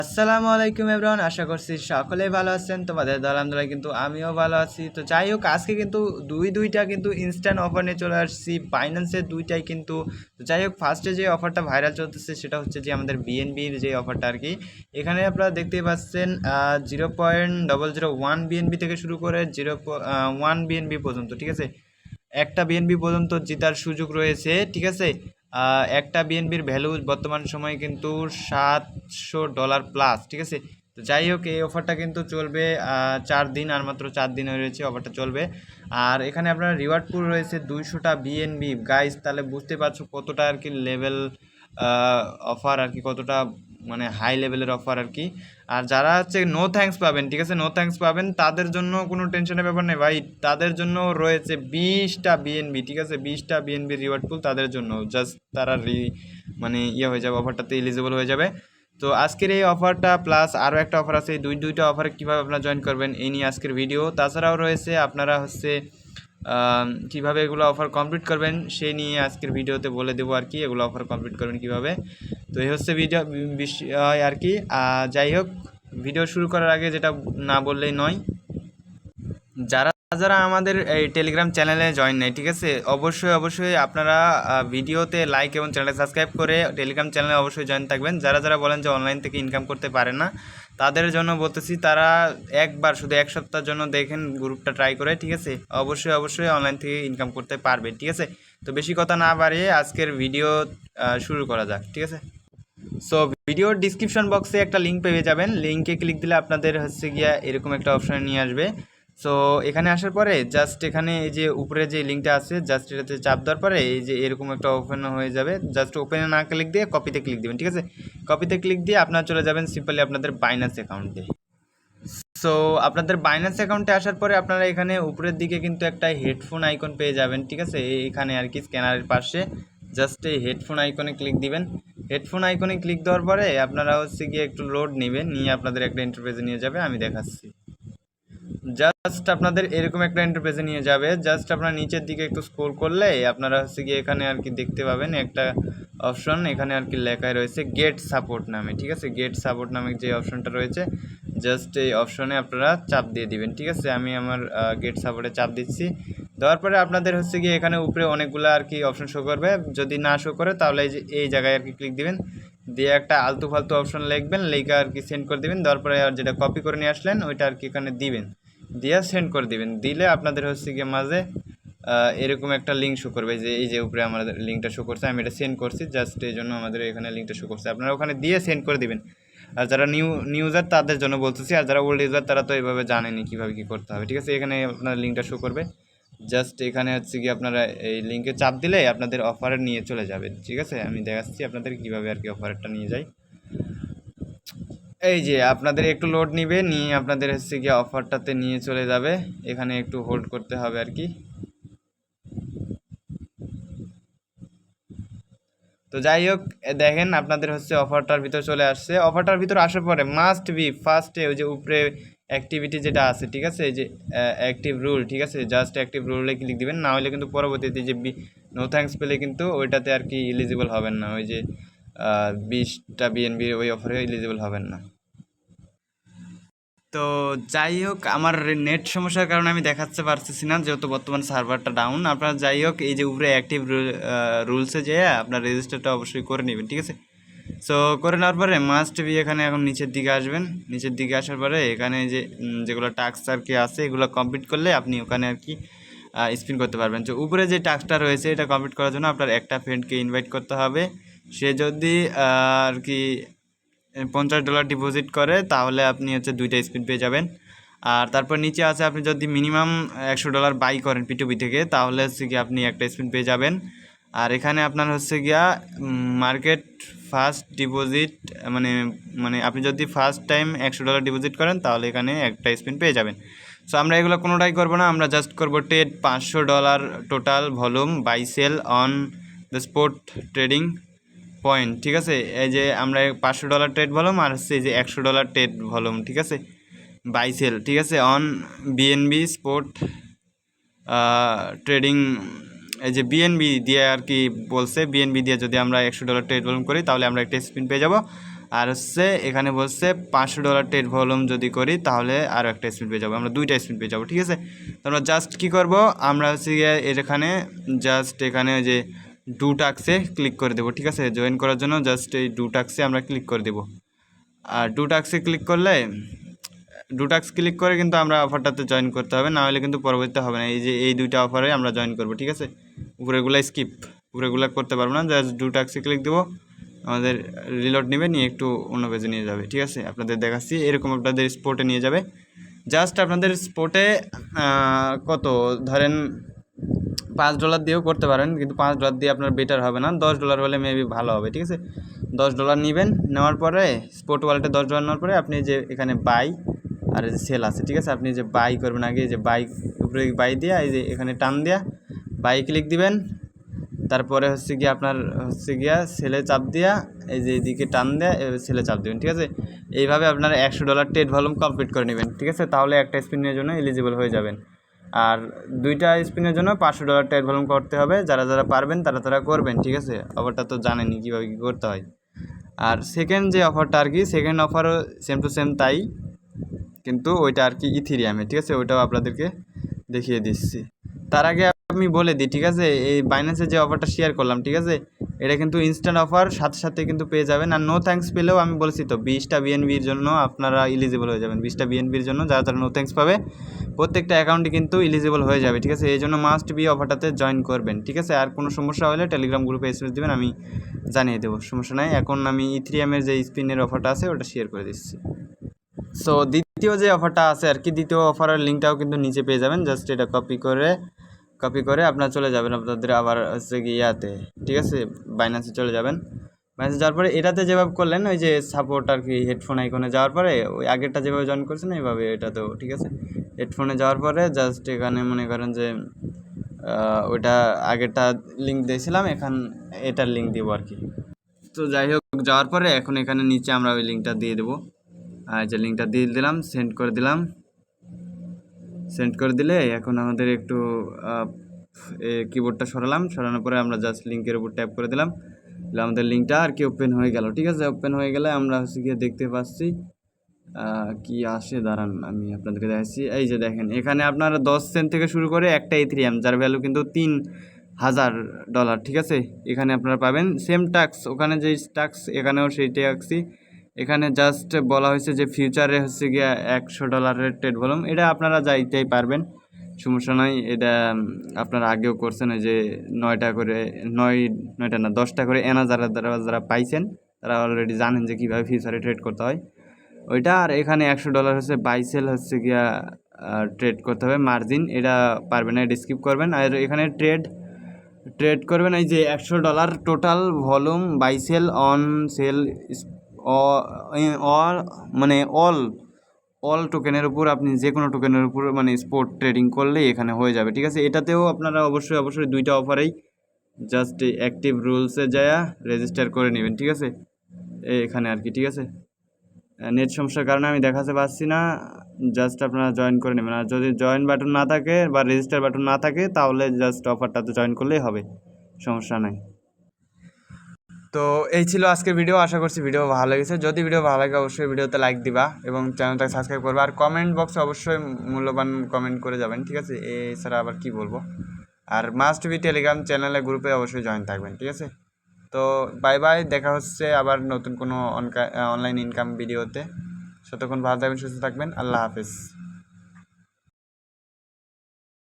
আসসালামু আলাইকুম এভরিওয়ান, আশা করছি সকলেই ভালো আছেন। তোমাদের দল আলহামদুলিল্লাহ কিন্তু আমিও ভালো আছি। তো যাই হোক, আজকে কিন্তু দুইটা কিন্তু ইনস্ট্যান্ট অফার নিয়ে চলে আসছি বাইন্যান্সের দুইটাই কিন্তু। তো যাই হোক, ফার্স্টে যে অফারটা ভাইরাল চলতেছে সেটা হচ্ছে যে আমাদের বিএনবির যে অফারটা আর কি। এখানে আপনারা দেখতেই পাচ্ছেন 0.001 বিএনবি থেকে শুরু করে 0.1 বিএনবি পর্যন্ত, ঠিক আছে। একটা বিএনবি পর্যন্ত জেতার সুযোগ রয়েছে, ঠিক আছে। একটা বিএনবির ভ্যালু বর্তমান সময়ে কিন্তু $700 প্লাস, ঠিক আছে। তো যাই হোক, এই অফারটা কিন্তু চলবে 4 দিন, আর মাত্র 4 দিন হয়ে রয়েছে অফারটা চলবে। আর এখানে আপনার রিওয়ার্ড পুল রয়েছে 200টা বিএনবি গাইস, তাহলে বুঝতে পারছো কতটা আর কি লেভেল অফার আর কি, কতটা মানে হাই লেভেলের অফার আর কি। আর যারা হচ্ছে নো থ্যাঙ্কস পাবেন, ঠিক আছে, নো থ্যাঙ্কস পাবেন, তাদের জন্য কোনো টেনশনের ব্যাপার নেই ভাই। তাদের জন্য রয়েছে 20টা বিএনবি, ঠিক আছে, 20টা বিএনবি রিওয়ার্ড পুল তাদের জন্য। জাস্ট তারা মানে হয়ে যাবে, অফারটাতে এলিজিবল হয়ে যাবে। তো আজকের এই অফারটা প্লাস আরও একটা অফার আছে, এই দুইটা অফারে কীভাবে আপনারা জয়েন করবেন এই নিয়ে আজকের ভিডিও। তাছাড়াও রয়েছে আপনারা হচ্ছে কীভাবে এগুলো অফার কমপ্লিট করবেন সেই নিয়ে আজকের ভিডিওতে বলে দেবো আর কি, এগুলো অফার কমপ্লিট করবেন কীভাবে। তো এই হচ্ছে ভিডিও বিষয় আর কি। যাই হোক, ভিডিও শুরু করার আগে যেটা না বললেই নয়, যারা যারা আমাদের এই টেলিগ্রাম চ্যানেলে জয়েন নেই, ঠিক আছে, অবশ্যই আপনারা ভিডিওতে লাইক এবং চ্যানেলটা সাবস্ক্রাইব করে টেলিগ্রাম চ্যানেলে অবশ্যই জয়েন থাকবেন। যারা যারা বলেন যে অনলাইন থেকে ইনকাম করতে পারেন না, তাদের জন্য বলতেছি, তারা একবার শুধু এক সপ্তাহের জন্য দেখেন গ্রুপটা ট্রাই করে, ঠিক আছে। অবশ্যই অনলাইন থেকে ইনকাম করতে পারবে, ঠিক আছে। তো বেশি কথা না বাড়িয়ে আজকের ভিডিও শুরু করা যাক, ঠিক আছে। সো ভিডিওর ডিসক্রিপশন বক্সে একটা লিঙ্ক পেয়ে যাবেন, লিঙ্কে ক্লিক দিলে আপনাদের হচ্ছে গিয়া এরকম একটা অপশানে নিয়ে আসবে। সো এখানে আসার পরে জাস্ট এখানে এই যে উপরে যে লিঙ্কটা আছে, জাস্ট এটাতে চাপ দেওয়ার পরে এই যে এরকম একটা ওপেন হয়ে যাবে। জাস্ট ওপেনে না ক্লিক দিয়ে কপিতে ক্লিক দেবেন, ঠিক আছে। কপিতে ক্লিক দিয়ে আপনারা চলে যাবেন সিম্পলি আপনাদের বাইন্যান্স অ্যাকাউন্টে। সো আপনাদের বাইন্যান্স অ্যাকাউন্টে আসার পরে আপনারা এখানে উপরের দিকে কিন্তু একটা হেডফোন আইকন পেয়ে যাবেন, ঠিক আছে। এখানে আর কি স্ক্যানারের পাশে জাস্ট এই হেডফোন আইকনে ক্লিক দিবেন। হেডফোন আইকনে ক্লিক দেওয়ার পরে আপনারা হচ্ছে গিয়ে একটু লোড নেবেন, নিয়ে আপনাদের একটা ইন্টারফেসে নিয়ে যাবে, আমি দেখাচ্ছি। জাস্ট আপনাদের এরকম একটা ইন্টারফেসে নিয়ে যাবে। জাস্ট আপনারা নিচের দিকে একটু স্ক্রল করলে আপনারা হচ্ছে গিয়ে এখানে আর কি দেখতে পাবেন একটা অপশন, এখানে আর কি লেখায় রয়েছে গেট সাপোর্ট নামে, ঠিক আছে। গেট সাপোর্ট নামে যে অপশনটা রয়েছে, জাস্ট এই অপশনে আপনারা চাপ দিয়ে দিবেন, ঠিক আছে। আমি আমার গেট সাপোর্টে চাপ দিচ্ছি। দেওয়ার পরে আপনাদের হচ্ছে গিয়ে এখানে উপরে অনেকগুলো আর কি অপশন শো করবে। যদি না শো করে তাহলে এই যে এই জায়গায় আর কি ক্লিক দিবেন, দিয়ে একটা আলতু ফালতু অপশন লিখবেন, লেখা আর কি সেন্ড করে দিবেন। দেওয়ার পরে আর যেটা কপি করে নিয়ে আসলেন ওইটা আর কি এখানে দিবেন, দিয়ে সেন্ড করে দিবেন। দিলে আপনাদের হচ্ছে গিয়ে মাঝে এরকম একটা লিঙ্ক শো করবে, যে এই যে উপরে আমাদের লিঙ্কটা শো করছে, আমি এটা সেন্ড করছি জাস্ট এই জন্য আমাদের এখানে লিঙ্কটা শো করছে। আপনারা ওখানে দিয়ে সেন্ড করে দিবেন। আর যারা নিউ ইউজার তাদের জন্য বলতেছি, আর যারা ওল্ড ইউজার তারা তো এইভাবে জানেনি কীভাবে কী করতে হবে, ঠিক আছে। এখানে আপনার লিঙ্কটা শো করবে, জাস্ট এখানে হচ্ছে কি আপনারা এই লিঙ্কে চাপ দিলে আপনাদের অফারে নিয়ে চলে যাবে, ঠিক আছে। আমি দেখাচ্ছি আপনাদের কীভাবে আর কি অফারটা নিয়ে যাই। এই যে আপনাদের একটু লোড নিবে, নিয়ে আপনাদের হচ্ছে গিয়ে অফারটাতে নিয়ে চলে যাবে। এখানে একটু হোল্ড করতে হবে আর কি। তো যাই হোক, দেখেন আপনাদের হচ্ছে অফারটার ভিতর চলে আসছে। অফারটার ভিতর আসার পরে মাস্ট বি ফার্স্টে ওই যে উপরে অ্যাক্টিভিটি যেটা আছে, ঠিক আছে, এই যে অ্যাক্টিভ রুল, ঠিক আছে, জাস্ট অ্যাক্টিভ রুলে ক্লিক দিবেন। না হলে কিন্তু পরবর্তীতে যে নো থ্যাঙ্কস পেলে কিন্তু ওইটাতে আর কি এলিজিবল হবেন না, ওই যে 20টা বিএনবি ওই অফারে এলিজিবল হবেন না। তো যাই হোক, আমার নেট সমস্যার কারণে আমি দেখাতে পারতেছি না, যেহেতু বর্তমান সার্ভারটা ডাউন। আপনারা যাই হোক এই যে উপরে অ্যাক্টিভ রুলসে যেয়ে আপনার রেজিস্টারটা অবশ্যই করে নেবেন, ঠিক আছে। সো করে নেওয়ার পরে মাস্ট বি এখানে এখন নিচের দিকে আসবেন। নিচের দিকে আসার পরে এখানে যে যেগুলো টাস্ক আর কি আছে এগুলো কমপ্লিট করলে আপনি ওখানে আর কি স্পিন করতে পারবেন। তো উপরে যে টাস্কটা রয়েছে এটা কমপ্লিট করার জন্য আপনার একটা ফ্রেন্ডকে ইনভাইট করতে হবে। সে যদি আর কি $50 ডিপোজিট করে তাহলে আপনি হচ্ছে 2টা স্পিন পেয়ে যাবেন। আর তারপর নিচে আছে আপনি যদি মিনিমাম $100 বাই করেন পিটুপি থেকে তাহলে হচ্ছে কি আপনি একটা স্পিন পেয়ে যাবেন। আর এখানে আপনার হচ্ছে গিয়া মার্কেট ফার্স্ট ডিপোজিট মানে মানে আপনি যদি ফার্স্ট টাইম $100 ডিপোজিট করেন তাহলে এখানে একটা স্পিন পেয়ে যাবেন। সো আমরা এগুলো কোনোটাই করবো না, আমরা জাস্ট করবো trade $500 total volume buy sell on the spot trading point, ঠিক আছে। এই যে আমরা $500 ট্রেড ভলিউম আর হচ্ছে এই যে $100 ট্রেড ভলিউম, ঠিক আছে, বাই সেল, ঠিক আছে, অন বিএনবি স্পট ট্রেডিং। এই যে বিএনবি দিয়ে আর কি বলছে, বিএনবি দিয়ে যদি আমরা $100 ট্রেড ভলিউম করি তাহলে আমরা একটা স্পিন পেয়ে যাব। আর হচ্ছে এখানে বলছে $500 ট্রেড ভলিউম যদি করি তাহলে আরও একটা স্পিন পেয়ে যাবো, আমরা 2টা স্পিন পেয়ে যাবো। ঠিক আছে, তো আমরা জাস্ট কী করবো, আমরা হচ্ছে গিয়ে এখানে জাস্ট এখানে ওই যে ডু টাস্কে ক্লিক করে দেবো। ঠিক আছে, জয়েন করার জন্য জাস্ট এই ডু টাস্কে আমরা ক্লিক করে দেবো। আর ডু টাস্কে ক্লিক করলে ডু টাস্ক ক্লিক করে কিন্তু আমরা অফারটাতে জয়েন করতে হবে, না হলে কিন্তু পরবর্তীতে হবে না। এই যে এই 2টা অফারে আমরা জয়েন করবো। ঠিক আছে, উপরেগুলো স্কিপ, উপরেগুলো করতে পারবো না, জাস্ট ডু টাস্কে ক্লিক দেবো, আমাদের রিলোড নেবে, নিয়ে একটু অন্য পেজে নিয়ে যাবে। ঠিক আছে, আপনাদের দেখাচ্ছি, এরকম আপনাদের স্পোর্টে নিয়ে যাবে। জাস্ট আপনাদের স্পোর্টে কত ধরেন $5 দিয়েও করতে পারেন, কিন্তু $5 দিয়ে আপনার বেটার হবে না, $10 হলে মেবি ভালো হবে। ঠিক আছে, $10 নেবেন, নেওয়ার পরে স্পোর্ট ওয়ালেটে $10 নেওয়ার পরে আপনি যে এখানে বাই আর যে সেল আছে, ঠিক আছে, আপনি যে বাই করবেন আগে, যে বাই উপরে বাই দিয়া এই যে এখানে টান দেওয়া বাই ক্লিক দিবেন, তারপরে হচ্ছে গিয়ে আপনার হচ্ছে গিয়া সেলে চাপ দিয়া এই যে এইদিকে টান দেয়া সেলে চাপ দেবেন। ঠিক আছে, এইভাবে আপনার $100 ট্রেড ভলিউম কমপ্লিট করে নেবেন। ঠিক আছে, তাহলে একটা স্পিনের জন্য এলিজিবল হয়ে যাবেন। আর 2টা স্পিনের জন্য $500 ট্রেড ভলিউম করতে হবে। যারা যারা পারবেন তারা করবেন। ঠিক আছে, অফারটা তো জানেনই কীভাবে কী করতে হয়। আর সেকেন্ড যে অফারটা আর কি, সেকেন্ড অফারও সেম টু সেম তাই, কিন্তু ওইটা আর কি ইথিরিয়ামে। ঠিক আছে, ওইটাও আপনাদেরকে দেখিয়ে দিচ্ছি। তার আগে আমি বলে দিই, ঠিক আছে, এই বাইন্যান্সে যে অফারটা শেয়ার করলাম, ঠিক আছে, এটা কিন্তু ইনস্ট্যান্ট অফার, সাথে সাথে কিন্তু পেয়ে যাবেন। আর নো থ্যাঙ্কস পেলেও আমি বলেছি তো 20টা বিএনবির জন্য আপনারা এলিজিবল হয়ে যাবেন। 20টা বিএনবির জন্য যারা যারা নো থ্যাঙ্কস পাবে প্রত্যেকটা অ্যাকাউন্টে কিন্তু এলিজিবল হয়ে যাবে। ঠিক আছে, এই জন্য মাস্ট বি অফারটাতে জয়েন করবেন। ঠিক আছে, আর কোনো সমস্যা হলে টেলিগ্রাম গ্রুপে এসএমএস দেবেন, আমি জানিয়ে দেবো, সমস্যা নাই। এখন আমি ইথিরিয়ামের যে স্পিনের অফারটা আছে ওটা শেয়ার করে দিচ্ছি। সো দ্বিতীয় যে অফারটা আছে আর কি, দ্বিতীয় অফারের লিঙ্কটাও কিন্তু নিচে পেয়ে যাবেন। জাস্ট এটা কপি করে আপনারা চলে যাবেন আপনাদের আবার হচ্ছে কি ইয়াতে, ঠিক আছে, বাইন্যান্সে চলে যাবেন। বাইন্যান্সে যাওয়ার পরে এটাতে যেভাবে করলেন ওই যে সাপোর্ট আর কি, হেডফোন আইকনে যাওয়ার পরে ওই আগেরটা যেভাবে জয়েন করছেন এইভাবে এটাতেও। ঠিক আছে, হেডফোনে যাওয়ার পরে জাস্ট এখানে মনে করেন যে ওইটা আগেরটা লিঙ্ক দিয়েছিলাম, এটার লিঙ্ক দিব আর কি। তো যাই হোক, যাওয়ার পরে এখন এখানে নিচে আমরা ওই লিঙ্কটা দিয়ে দেবো। আর যে লিঙ্কটা দিয়ে দিলাম, সেন্ড করে দিলাম। সেন্ড করে দিলে এখন আমাদের একটু কিবোর্ডটা সরানোর পরে আমরা জাস্ট লিঙ্কের উপর ট্যাপ করে দিলাম, আমাদের লিঙ্কটা আর কি ওপেন হয়ে গেল। ঠিক আছে, ওপেন হয়ে গেলে আমরা হচ্ছে গিয়ে দেখতে পাচ্ছি কি আসে, দাঁড়ান আমি আপনাদেরকে দেখাচ্ছি। এই যে দেখেন, এখানে আপনারা 10 সেন্ট থেকে শুরু করে একটা ইথেরিয়াম, যার ভ্যালু কিন্তু $3000। ঠিক আছে, এখানে আপনারা পাবেন সেম ট্যাক্স, ওখানে যে ট্যাক্স এখানেও সেই ট্যাক্সই। এখানে জাস্ট বলা হয়েছে যে ফিউচারে হচ্ছে গিয়ে $100 ট্রেড ভলিউম, এটা আপনারা যাইতেই পারবেন, সমস্যা নয়। এটা আপনারা আগেও করছেন, ওই যে 9টা করে 9টা না 10টা করে এনা যারা পাইছেন তারা অলরেডি জানেন যে কীভাবে ফিউচারে ট্রেড করতে হয় ওইটা। আর এখানে $100 হচ্ছে বাইসেল হচ্ছে গিয়া ট্রেড করতে হবে, মার্জিন এটা পারবেন না, এটা স্কিপ করবেন। আর এখানে ট্রেড করবেন এই যে $100 টোটাল ভলিউম বাইসেল অন সেল, মানে অল টোকেনের উপর, আপনি যে কোনো টোকেনের উপর মানে স্পট ট্রেডিং করলেই এখানে হয়ে যাবে। ঠিক আছে, এটাতেও আপনারা অবশ্যই 2টা অফারেই জাস্ট অ্যাক্টিভ রুলসে যায় রেজিস্টার করে নেবেন। ঠিক আছে, এখানে আর কি। ঠিক আছে, নেট সমস্যার কারণে আমি দেখাতে পারছি না, জাস্ট আপনারা জয়েন করে নেবেন। আর যদি জয়েন বাটন না থাকে বা রেজিস্টার বাটন না থাকে তাহলে জাস্ট অফারটাতে জয়েন করলেই হবে, সমস্যা নাই। তো এই ছিল আজকের ভিডিও, আশা করছি ভিডিও ভালো লেগেছে। যদি ভিডিও ভালো লাগে অবশ্যই ভিডিওতে লাইক দিবা এবং চ্যানেলটাকে সাবস্ক্রাইব করবা। আর কমেন্ট বক্সে অবশ্যই মূল্যবান কমেন্ট করে যাবেন। ঠিক আছে, এছাড়া আবার কি বলবো। আর মাস্ট বি টেলিগ্রাম চ্যানেলে গ্রুপে অবশ্যই জয়েন থাকবেন। ঠিক আছে, তো বাই বাই, দেখা হচ্ছে আবার নতুন কোনো অনলাইন ইনকাম ভিডিওতে। ততক্ষণ ভালো থাকবেন, সুস্থ থাকবেন, আল্লাহ হাফেজ।